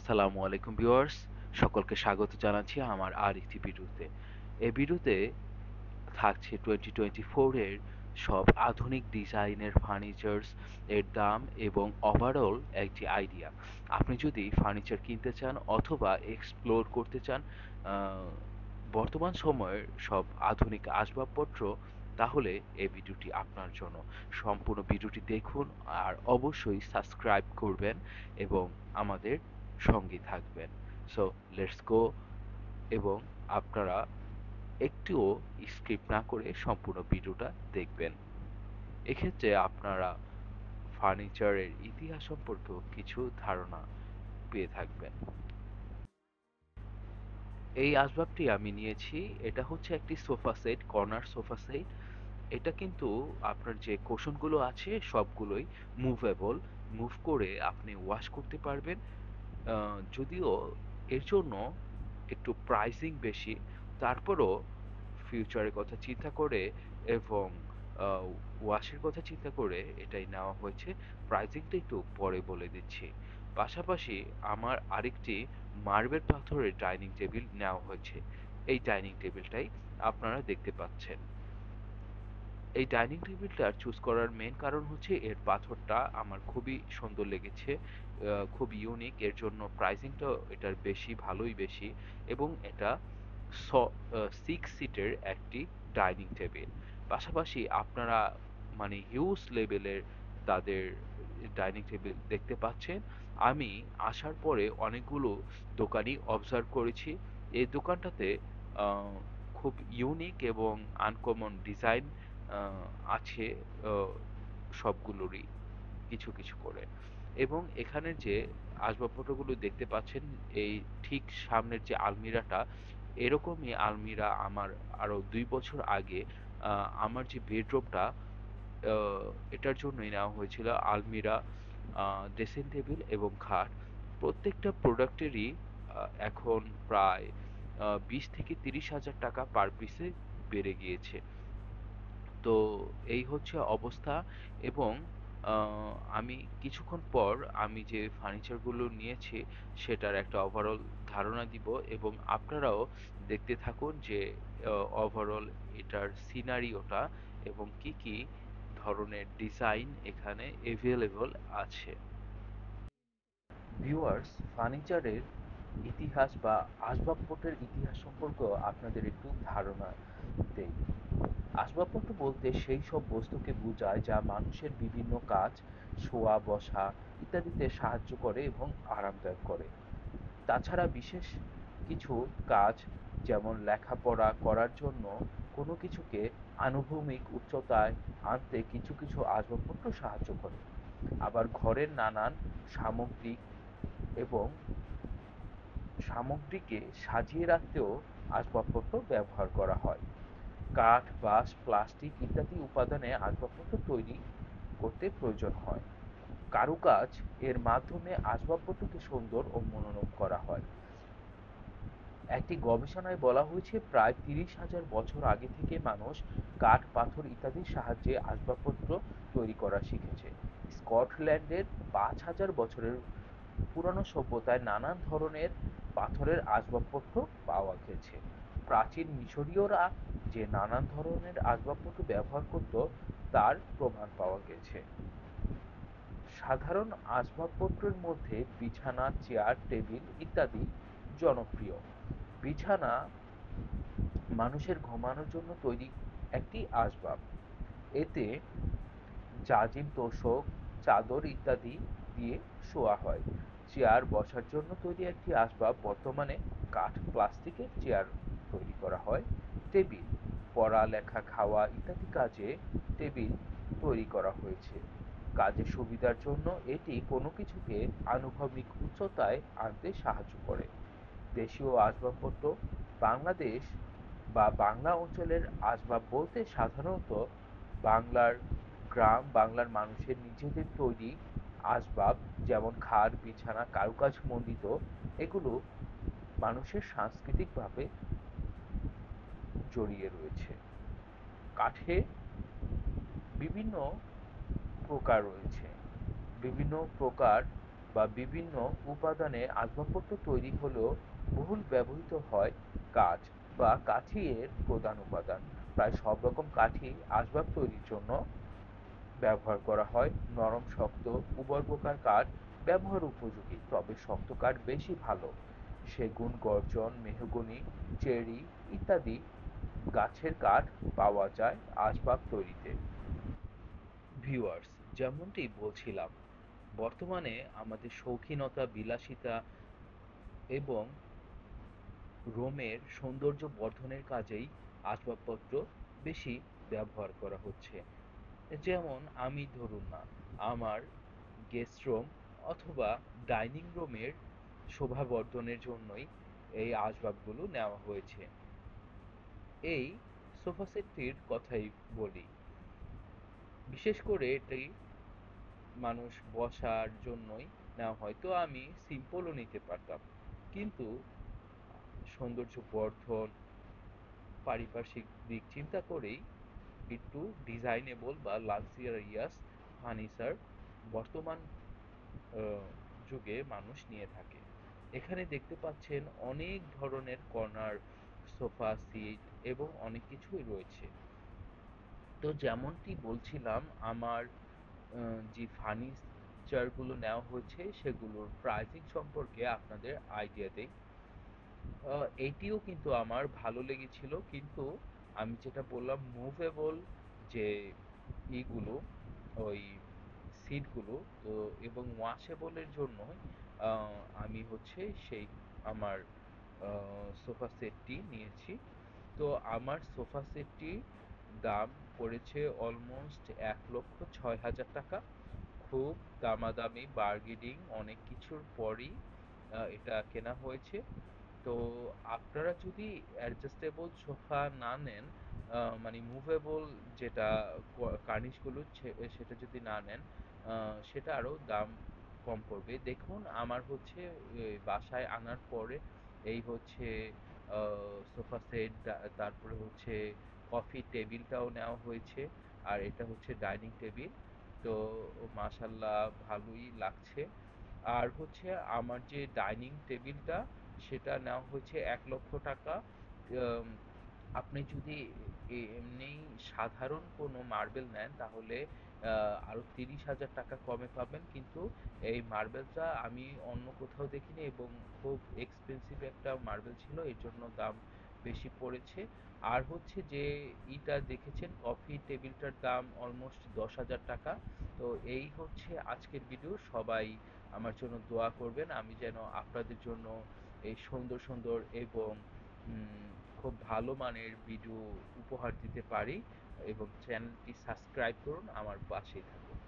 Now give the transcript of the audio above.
আসসালামু আলাইকুম ভিউয়ার্স, সকলকে স্বাগত জানাচ্ছি আমার আরেকটি ভিডিওতে। এই ভিডিওতে থাকছে 2024 এর সব আধুনিক ডিজাইনের ফার্নিচারস এর দাম এবং ওভারঅল একটি আইডিয়া। আপনি যদি ফার্নিচার কিনতে চান অথবা এক্সপ্লোর করতে চান আহ, বর্তমান সময়ের সব আধুনিক আসবাবপত্র, তাহলে এই ভিডিওটি আপনার জন্য। সম্পূর্ণ ভিডিওটি দেখুন আর অবশ্যই সাবস্ক্রাইব করবেন এবং আমাদের সঙ্গী থাকবেন। সো লেটস গো, এবং আপনারা একটুও স্কিপ না করে সম্পূর্ণ ভিডিওটা দেখবেন। এক্ষেত্রে আপনারা ফার্নিচারের ইতিহাস সম্পর্কেও কিছু ধারণা পেয়ে থাকবেন। এই আসবাবটি আমি নিয়েছি, এটা হচ্ছে একটি sofa set, corner sofa set. এটা কিন্তু আপনার যে কুশনগুলো আছে সবগুলোই মুভেবল, মুভ করে আপনি ওয়াশ করতে পারবেন। যদিও এর জন্য একটু প্রাইসিং বেশি, তারপরও ফিউচারের কথা চিন্তা করে এবং ওয়াশের কথা চিন্তা করে এটাই নেওয়া হয়েছে। প্রাইসিংটা একটু পরে বলে দিচ্ছি। পাশাপাশি আমার আরেকটি মার্বেল পাথরের ডাইনিং টেবিল নেওয়া হয়েছে। এই ডাইনিং টেবিলটাই আপনারা দেখতে পাচ্ছেন। এই ডাইনিং টেবিলটা চুজ করার মেন কারণ হচ্ছে এর পাথরটা আমার খুবই সুন্দর লেগেছে, খুব ইউনিক। এর জন্য প্রাইসিংটাও এটার বেশি, ভালোই বেশি। এবং এটা 6 সিটের একটি ডাইনিং টেবিল। পাশাপাশি আপনারা মানে হিউজ লেভেলের তাদের ডাইনিং টেবিল দেখতে পাচ্ছেন। আমি আসার পরে অনেকগুলো দোকানই অবজার্ভ করেছি। এই দোকানটাতে আহ, খুব ইউনিক এবং আনকমন ডিজাইন আহ, আছে আহ, সবগুলোরই কিছু কিছু করে। এবং এখানে যে আসবাবপত্রগুলো দেখতে পাচ্ছেন, এই ঠিক সামনের যে আলমিরাটা, এরকমই আলমিরা আমার আরো 2 বছর আগে আমার যে বেডরুমটা, এটার জন্যই নেওয়া হয়েছিল আলমিরা, ড্রেসিং টেবিল এবং খাট। প্রত্যেকটা প্রোডাক্টেরই এখন প্রায় 20 থেকে 30 হাজার টাকা পার পিসে বেড়ে গিয়েছে। তো এই হচ্ছে অবস্থা। এবং আমি কিছুক্ষণ পর আমি যে ফার্নিচারগুলো নিয়েছি সেটার একটা ওভারঅল ধারণা দিব, এবং আপনারাও দেখতে থাকুন যে ওভারঅল এটার সিনারিওটা এবং কি কি ধরনের ডিজাইন এখানে এভেলেবল আছে। ভিউয়ার্স, ফার্নিচারের ইতিহাস বা আসবাবপত্রের ইতিহাস সম্পর্কে আপনাদের একটু ধারণা দেই। আসবাবপত্র বলতে সেই সব বস্তুকে বোঝায় যা মানুষের বিভিন্ন কাজ, শোয়া বসা ইত্যাদিতে সাহায্য করে এবং আরামদায়ক করে। তাছাড়া বিশেষ কিছু কাজ, যেমন লেখাপড়া করার জন্য কোনো কিছুকে আনুভূমিক উচ্চতায় আনতে কিছু কিছু আসবাবপত্র সাহায্য করে। আবার ঘরের নানান সামগ্রিক এবং সামগ্রীকে সাজিয়ে রাখতেও আসবাবপত্র ব্যবহার করা হয়। কাঠ, বাঁশ, প্লাস্টিক ইত্যাদি উপাদানে আসবাবপত্র তৈরি করতে প্রয়োজন হয়। কারুকাজ এর মাধ্যমে আসবাবপত্রকে সুন্দর ও মনোরম করা হয়। একটি গবেষণায় বলা হয়েছে প্রায় 30,000 বছর আগে থেকে মানুষ কাঠ, পাথর ইত্যাদির সাহায্যে আসবাবপত্র তৈরি করা শিখেছে। স্কটল্যান্ডের 5,000 বছরের পুরানো সভ্যতায় নানান ধরনের পাথরের আসবাবপত্র পাওয়া গেছে। প্রাচীন মিশরীয়রা যে নানান ধরনের আসবাবপত্র ব্যবহার করত তার প্রমাণ পাওয়া গেছে। সাধারণ আসবাবপত্রের মধ্যে বিছানা, চেয়ার, টেবিল ইত্যাদি জনপ্রিয়। বিছানা মানুষের ঘুমানোর জন্য তৈরি একটি আসবাব। এতে জাজিম, তোশক, চাদর ইত্যাদি দিয়ে শোয়া হয়। চেয়ার বসার জন্য তৈরি একটি আসবাব। বর্তমানে কাঠ, প্লাস্টিকের চেয়ার তৈরি করা হয়। টেবিল পড়া, লেখা, খাওয়া ইত্যাদি কাজে টেবিল তৈরি করা হয়েছে। কাজের সুবিধার জন্য এটি কোনো কিছুকে আনুভূমিক উচ্চতায় আনতে সাহায্য করে। দেশীয় আসবাবপত্র, বাংলাদেশ বা বাংলা অঞ্চলের আসবাব বলতে সাধারণত বাংলার গ্রাম বাংলার মানুষের নিজেদের তৈরি আসবাব, যেমন খাট, বিছানা কারুকাজ মণ্ডিত, এগুলো মানুষের সাংস্কৃতিকভাবে জড়িয়ে রয়েছে। কাঠে বিভিন্ন প্রকার রয়েছে। বিভিন্ন প্রকার বা বিভিন্ন উপাদানে আসবাবপত্র তৈরি হলেও বহুল ব্যবহৃত হয় কাঠ বা কাঠই এর প্রধান উপাদান। প্রায় সব রকম কাঠই আসবাব তৈরির জন্য ব্যবহার করা হয়। নরম শক্ত উভয় প্রকার কাঠ ব্যবহার উপযোগী, তবে শক্ত কাঠ বেশি ভালো। সেগুন, গর্জন, মেহগনি, চেরি ইত্যাদি গাছের কাঠ পাওয়া যায় আসবাব তৈরিতে। ভিউয়ার্স, যেমনটি বলছিলাম, বর্তমানে আমাদের শৌখিনতা, বিলাসিতা এবং রোমের সৌন্দর্য বর্ধনের কাজেই আসবাবপত্র বেশি ব্যবহার করা হচ্ছে। যেমন আমি ধরুন না, আমার গেস্ট রুম অথবা ডাইনিং রুমের শোভাবর্ধনের জন্যই এই আসবাবগুলো নেওয়া হয়েছে। এই সোফা সেটটির কথাই বলি। বিশেষ করে এটি মানুষ বসার জন্যই নেওয়া হয়, তো আমি সিম্পলও নিতে পারতাম, কিন্তু সৌন্দর্য বর্ধন, পারিপার্শ্বিক দিক চিন্তা করেই একটু ডিজাইনেবল বা লাক্সারিয়াস ফার্নিচার বর্তমান যুগে মানুষ নিয়ে থাকে। এখানে দেখতে পাচ্ছেন অনেক ধরনের কর্নার, সোফা সিট এবং অনেক কিছুই রয়েছে। তো যেমনটি বলছিলাম, আমার যে ফার্নিচারগুলো নেওয়া হয়েছে সেগুলোর প্রাইসিং সম্পর্কে আপনাদের আইডিয়া দেই। এইটিও কিন্তু আমার ভালো লেগেছিল, কিন্তু আমি যেটা বললাম মুভেবল যে ইগুলো, ওই সিটগুলো, তো এবং ওয়াশেবলের জন্য আমি হচ্ছে সেই আমার সোফা সেটটি নিয়েছি। তো আমার সোফা সেটটি দাম পড়েছে অলমোস্ট ১,৬০,০০০ টাকা। খুব দামাদামি বার্গেনিং অনেক কিছুর পরই এটা কেনা হয়েছে। তো আপনারা যদি অ্যাডজাস্টেবল সোফা না নেন, মানে মুভেবল যেটা কার্নিশগুলো সেটা যদি না নেন, সেটা আরো দাম কম পড়বে। দেখুন, আমার হচ্ছে বাসায় আনার পরে এই হচ্ছে সোফা সেট, তারপরে হচ্ছে কফি টেবিলটাও নেওয়া হয়েছে, আর এটা হচ্ছে ডাইনিং টেবিল। তো মাশাল্লাহ ভালোই লাগছে। আর হচ্ছে আমার যে ডাইনিং টেবিলটা, সেটা নেওয়া হয়েছে ১,০০,০০০ টাকা। আম, আপনি যদি এমনি সাধারণ কোনো মার্বেল নেন তাহলে আরো ৩০,০০০ টাকা কমে পাবেন, কিন্তু এই মার্বেলটা আমি অন্য কোথাও দেখিনি এবং খুব এক্সপেন্সিভ একটা মার্বেল ছিল, এর জন্য দাম বেশি পড়েছে। আর হচ্ছে যে ইটা দেখেছেন, কফি টেবিলটার দাম অলমোস্ট ১০,০০০ টাকা। তো এই হচ্ছে আজকের ভিডিও। সবাই আমার জন্য দোয়া করবেন, আমি যেন আপনাদের জন্য এই সুন্দর সুন্দর এবং উম, খুব ভালো মানের ভিডিও উপহার দিতে পারি। এবং চ্যানেলটি সাবস্ক্রাইব করুন, আমার পাশেই থাকুন।